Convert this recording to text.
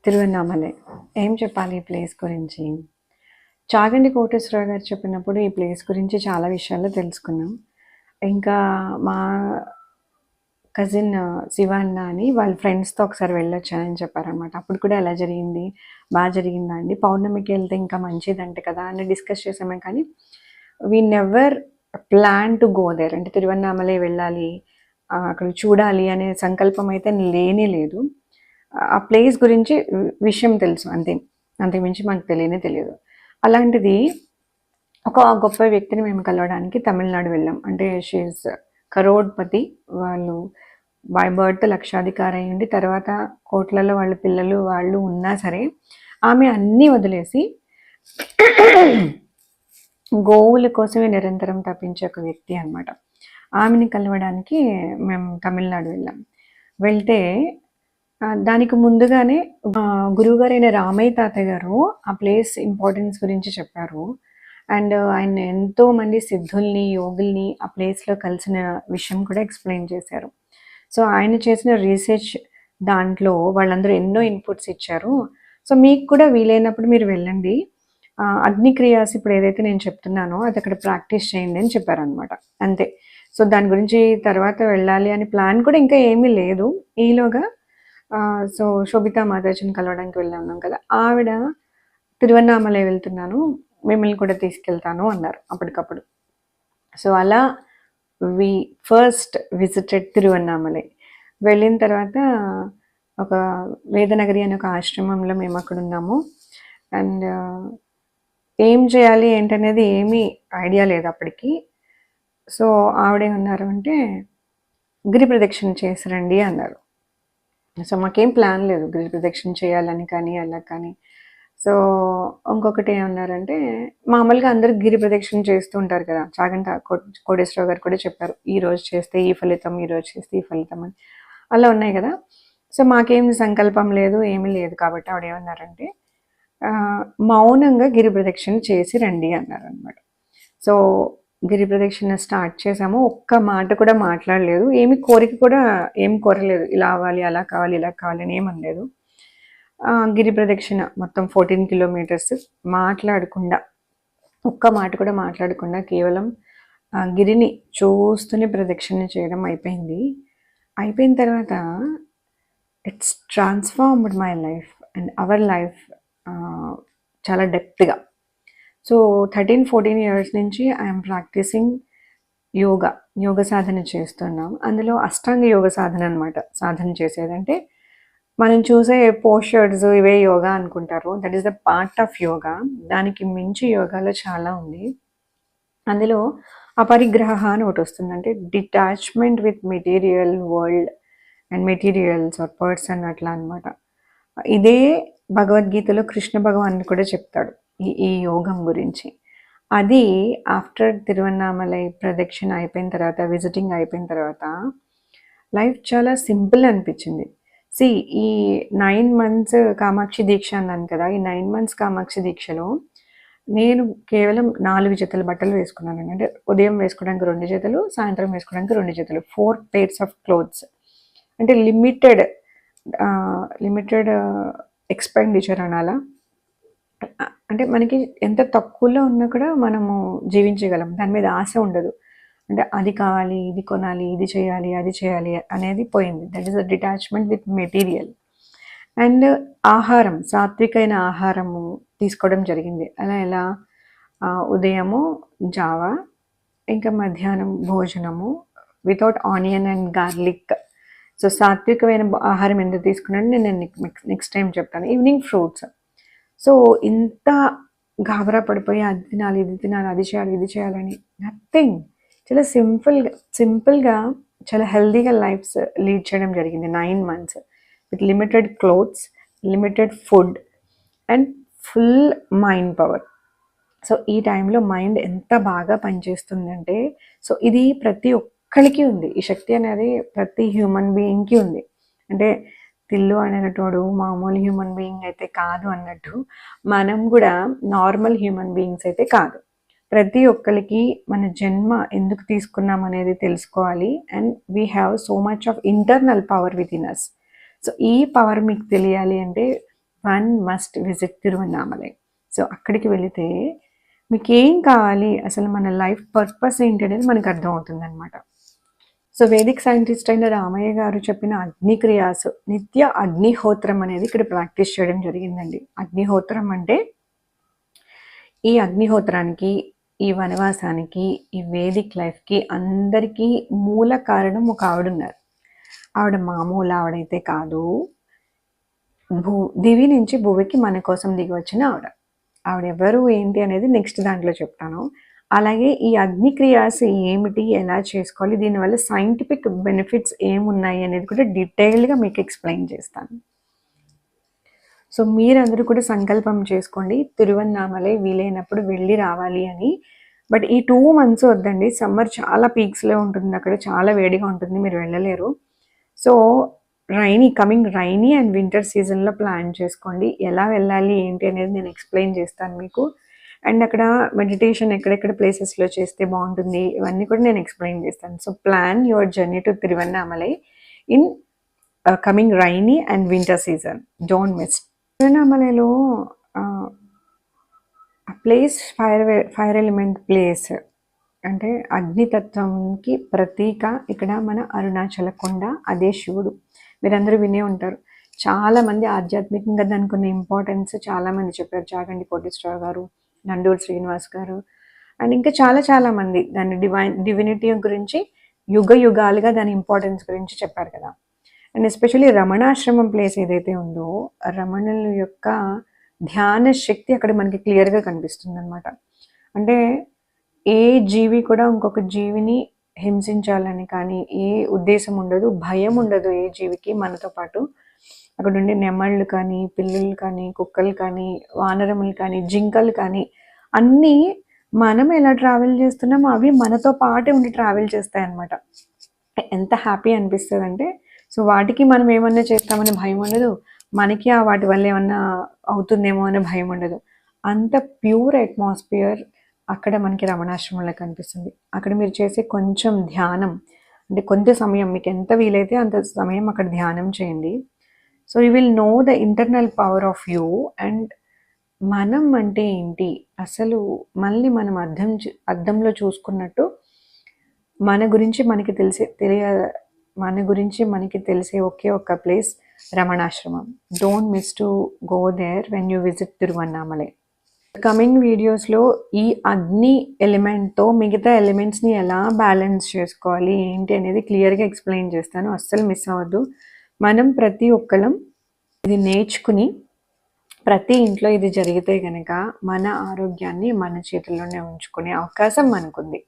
తిరువన్నామలై. ఏం చెప్పాలి ఈ ప్లేస్ గురించి? చాగంటి కోటేశ్వరరావు గారు చెప్పినప్పుడు ఈ ప్లేస్ గురించి చాలా విషయాలు తెలుసుకున్నాం. ఇంకా మా కజిన్ శివ అన్న అని వాళ్ళ ఫ్రెండ్స్‌తో ఒకసారి వెళ్ళొచ్చానని చెప్పారనమాట. అప్పుడు కూడా ఎలా జరిగింది? జరిగిందా అండి? పౌర్ణమికి వెళ్తే ఇంకా మంచిదంట కదా! అని డిస్కస్ చేసామే కానీ, we never plan to go there. అంటే తిరువన్నామలై వెళ్ళాలి, అక్కడ చూడాలి అనే సంకల్పం అయితే లేనే లేదు. ఆ ప్లేస్ గురించి విషయం తెలుసు అంతే. అంతకుమించి మనకు తెలియనే తెలియదు. అలాంటిది ఒక గొప్ప వ్యక్తిని మేము కలవడానికి తమిళనాడు వెళ్ళాం. అంటే షీ ఈజ్ కరోడ్‌పతి. వాళ్ళు బై బర్త్ లక్షాధికారి అయ్యుండి, తర్వాత కోట్లలో వాళ్ళ పిల్లలు వాళ్ళు ఉన్నా సరే, ఆమె అన్నీ వదిలేసి గోవుల కోసమే నిరంతరం తప్పించే ఒక వ్యక్తి అనమాట. ఆమెని కలవడానికి మేము తమిళనాడు వెళ్ళాం. వెళ్తే దానికి ముందుగానే గురువుగారైన రామయ్య తాతయ్య గారు ఆ ప్లేస్ ఇంపార్టెన్స్ గురించి చెప్పారు. అండ్ ఆయన ఎంతోమంది సిద్ధుల్ని, యోగుల్ని ఆ ప్లేస్‌లో కలిసిన విషయం కూడా ఎక్స్‌ప్లెయిన్ చేశారు. సో, ఆయన చేసిన రీసెర్చ్ దాంట్లో వాళ్ళందరూ ఎన్నో ఇన్పుట్స్ ఇచ్చారు. సో, మీకు కూడా వీలైనప్పుడు మీరు వెళ్ళండి. అగ్నిక్రియాస్ ఇప్పుడు ఏదైతే నేను చెప్తున్నానో అది అక్కడ ప్రాక్టీస్ చేయండి అని చెప్పారనమాట. అంతే. సో, దాని గురించి తర్వాత వెళ్ళాలి అని ప్లాన్ కూడా ఇంకా ఏమీ లేదు. ఈలోగా సో, శోభితా మాతాజీని కలవడానికి వెళ్ళాం కదా! ఆవిడ తిరువన్నామలై వెళ్తున్నాను, మిమ్మల్ని కూడా తీసుకెళ్తాను అన్నారు అప్పటికప్పుడు. సో, అలా వి ఫస్ట్ విజిటెడ్ తిరువన్నామలై. వెళ్ళిన తర్వాత ఒక వేదనగరి అనే ఒక ఆశ్రమంలో మేము అక్కడ ఉన్నాము. అండ్ ఏం చేయాలి ఏంటనేది ఏమీ ఐడియా లేదు అప్పటికి. సో, ఆవిడేమన్నారు అంటే, గిరి ప్రదక్షిణ చేసి రండి అన్నారు. సో, మాకేం ప్లాన్ లేదు గిరి ప్రదక్షిణ చేయాలని కానీ, అలా కానీ. సో, ఇంకొకటి ఏమన్నారంటే, మామూలుగా అందరూ గిరి ప్రదక్షిణ చేస్తూ ఉంటారు కదా! చాగంటి కోటేశ్వరరావు గారు కూడా చెప్పారు. ఈరోజు చేస్తే ఈ ఫలితం, ఈరోజు చేస్తే ఈ ఫలితం అని. అలా ఉన్నాయి కదా! సో, మాకేం సంకల్పం లేదు, ఏమీ లేదు కాబట్టి ఆవిడేమన్నారంటే, మౌనంగా గిరి ప్రదక్షిణ చేసి రండి అన్నారనమాట. సో, గిరి ప్రదక్షిణ స్టార్ట్ చేసాము. ఒక్క మాట కూడా మాట్లాడలేదు. ఏమి కోరిక కూడా ఏం కోరలేదు. ఇలా అవ్వాలి, అలా కావాలి, ఇలా కావాలి అని ఏమనలేదు. గిరి ప్రదక్షిణ మొత్తం 14 కిలోమీటర్స్ మాట్లాడకుండా, ఒక్క మాట కూడా మాట్లాడకుండా కేవలం గిరిని చూస్తూనే ప్రదక్షిణ చేయడం అయిపోయింది. అయిపోయిన తర్వాత it's transformed my life and our life చాలా డెప్త్‌గా. సో, 13-14 ఇయర్స్ నుంచి ఐఎమ్ ప్రాక్టీసింగ్ యోగ సాధన చేస్తున్నాం. అందులో అష్టాంగ యోగ సాధన అనమాట. సాధన చేసేదంటే మనం చూసే పోస్చర్స్ ఇవే యోగా అనుకుంటారు. That is the part of yoga. దానికి మించి యోగాలో చాలా ఉంది. అందులో అపరిగ్రహ అని ఒకటి వస్తుంది. అంటే detachment with material world and materials or person అట్లా అనమాట. ఇదే భగవద్గీతలో కృష్ణ భగవానుడు కూడా చెప్తాడు ఈ యోగం గురించి. అది ఆఫ్టర్ తిరువన్నామలై ప్రదక్షిణ అయిపోయిన తర్వాత, విజిటింగ్ అయిపోయిన తర్వాత లైఫ్ చాలా సింపుల్ అనిపించింది. ఈ 9 మంత్స్ కామాక్షి దీక్ష అన్నాను కదా! ఈ 9 మంత్స్ కామాక్షి దీక్షలో నేను కేవలం 4 జతల బట్టలు వేసుకున్నానండి. అంటే ఉదయం వేసుకోవడానికి 2 జతలు, సాయంత్రం వేసుకోవడానికి 2 జతలు. 4 పెయిర్స్ ఆఫ్ క్లోత్స్. అంటే లిమిటెడ్ ఎక్స్‌పెండిచర్ అనాలా? అంటే మనకి ఎంత తక్కువలో ఉన్నా కూడా మనము జీవించగలం. దాని మీద ఆశ ఉండదు. అంటే అది కావాలి, ఇది కొనాలి, ఇది చేయాలి, అది చేయాలి అనేది పోయింది. That is the detachment with material. And ఆహారం, సాత్వికమైన ఆహారము తీసుకోవడం జరిగింది. ఎలా ఉదయము జావా, ఇంకా మధ్యాహ్నం భోజనము without onion and garlic. So, సాత్వికమైన ఆహారం ఎందుకు తీసుకున్నాను నేను నెక్స్ట్ టైం చెప్తాను. Evening fruits. సో, ఇంత గాబరా పడిపోయి అది తినాలి, ఇది తినాలి, అది చేయాలి, ఇది చేయాలని నథింగ్. చాలా సింపుల్గా చాలా హెల్తీగా లైఫ్స్ లీడ్ చేయడం జరిగింది 9 months with limited clothes, limited food and full mind power. So, ఈ టైంలో మైండ్ ఎంత బాగా పనిచేస్తుందంటే, సో, ఇది ప్రతి ఒక్కరికి ఉంది. ఈ శక్తి అనేది ప్రతి హ్యూమన్ బీయింగ్‌కి ఉంది. అంటే తిల్లు అనేటోడు మామూలు హ్యూమన్ బీయింగ్ అయితే కాదు అన్నట్టు, మనం కూడా నార్మల్ హ్యూమన్ బీయింగ్స్ అయితే కాదు. ప్రతి ఒక్కరికి మన జన్మ ఎందుకు తీసుకున్నాం అనేది తెలుసుకోవాలి. And we have so much of internal power within us. So, ఈ పవర్ మీకు తెలియాలి అంటే one must visit Tiruvannamalai. So అక్కడికి వెళితే మీకేం కావాలి, అసలు మన లైఫ్ పర్పస్ ఏంటి అనేది మనకు అర్థమవుతుంది అనమాట. సో వేదిక్ సైంటిస్ట్ అయిన రామయ్య గారు చెప్పిన అగ్నిక్రియాస్, నిత్య అగ్నిహోత్రం అనేది ఇక్కడ ప్రాక్టీస్ చేయడం జరిగిందండి. అగ్నిహోత్రం అంటే ఈ అగ్నిహోత్రానికి, ఈ వనవాసానికి, ఈ వేదిక్ లైఫ్కి అందరికీ మూల కారణం ఒక ఆవిడున్నారు. ఆవిడ మామూలు ఆవిడైతే కాదు, దివి నుంచి భువికి మన కోసం దిగి వచ్చిన ఆవిడ. ఆవిడెవరు ఏంటి అనేది నెక్స్ట్ దాంట్లో చెప్తాను. అలాగే ఈ అగ్నిక్రియాస్ ఏమిటి, ఎలా చేసుకోవాలి, దీనివల్ల సైంటిఫిక్ బెనిఫిట్స్ ఏమున్నాయి అనేది కూడా డీటెయిల్డ్గా మీకు ఎక్స్ప్లెయిన్ చేస్తాను. సో మీరందరూ కూడా సంకల్పం చేసుకోండి, తిరువన్నామలై వీలైనప్పుడు వెళ్ళి రావాలి అని. బట్ ఈ 2 months వద్దండి, సమ్మర్ చాలా పీక్స్లో ఉంటుంది, అక్కడ చాలా వేడిగా ఉంటుంది, మీరు వెళ్ళలేరు. So coming rainy and winter సీజన్లో ప్లాన్ చేసుకోండి. ఎలా వెళ్ళాలి ఏంటి అనేది నేను ఎక్స్ప్లెయిన్ చేస్తాను మీకు. అండ్ అక్కడ మెడిటేషన్ ఎక్కడెక్కడ ప్లేసెస్లో చేస్తే బాగుంటుంది ఇవన్నీ కూడా నేను ఎక్స్ప్లెయిన్ చేస్తాను. So plan your journey to Tiruvannamalai in coming rainy and winter season. Don't miss. తిరువన్నామలైలో ప్లేస్ ఫైర్ ఎలిమెంట్ ప్లేస్ అంటే అగ్నితత్వంకి ప్రతీక ఇక్కడ మన అరుణాచల కొండ, అదే శివుడు. మీరందరూ వినే ఉంటారు. చాలామంది ఆధ్యాత్మికంగా దానికి ఉన్న ఇంపార్టెన్స్ చాలామంది చెప్పారు. చాగంటి కోటేశ్వరరావు గారు, నండూరు శ్రీనివాస్ గారు అండ్ ఇంకా చాలామంది దాని డివినిటీ గురించి యుగాలుగా దాని ఇంపార్టెన్స్ గురించి చెప్పారు కదా. అండ్ ఎస్పెషల్లీ రమణాశ్రమం ప్లేస్ ఏదైతే ఉందో, రమణుల యొక్క ధ్యాన శక్తి అక్కడ మనకి క్లియర్గా కనిపిస్తుంది అనమాట. అంటే ఏ జీవి కూడా ఇంకొక జీవిని హింసించాలని కానీ ఏ ఉద్దేశం ఉండదు, భయం ఉండదు ఏ జీవికి. మనతో పాటు అక్కడ ఉండే నెమళ్ళు కానీ, పిల్లులు కానీ, కుక్కలు కానీ, వానరములు కానీ, జింకలు కానీ అన్నీ మనం ఎలా ట్రావెల్ చేస్తున్నామో అవి మనతో పాటే ఉండి ట్రావెల్ చేస్తాయి అన్నమాట. ఎంత హ్యాపీ అనిపిస్తుంది అంటే, సో వాటికి మనం ఏమన్నా చేస్తామనే భయం ఉండదు, మనకి ఆ వాటి వల్ల ఏమన్నా అవుతుందేమో అనే భయం ఉండదు. అంత ప్యూర్ అట్మాస్ఫియర్ అక్కడ మనకి రమణాశ్రమంలో కనిపిస్తుంది. అక్కడ మీరు చేసే కొంచెం ధ్యానం, అంటే కొంత సమయం మీకు ఎంత వీలైతే అంత సమయం అక్కడ ధ్యానం చేయండి. So you will know the internal power of you. And మనం అంటే ఏంటి, అసలు మళ్ళీ మనం అద్దంలో చూసుకున్నట్టు మన గురించి మనకి తెలిసే ఒకే ఒక్క place Ramanashramam. Don't miss to go there when you visit Tiruvannamalai. Coming వీడియోస్లో ఈ అగ్ని ఎలిమెంట్తో మిగతా ఎలిమెంట్స్ని ఎలా బ్యాలెన్స్ చేసుకోవాలి ఏంటి అనేది క్లియర్గా ఎక్స్ప్లెయిన్ చేస్తాను, అస్సలు మిస్ అవ్వద్దు. మనం ప్రతి ఒక్కళ్ళం ఇది నేర్చుకుని ప్రతి ఇంట్లో ఇది జరిగితే కనుక మన ఆరోగ్యాన్ని మన చేతుల్లోనే ఉంచుకునే అవకాశం మనకుంది.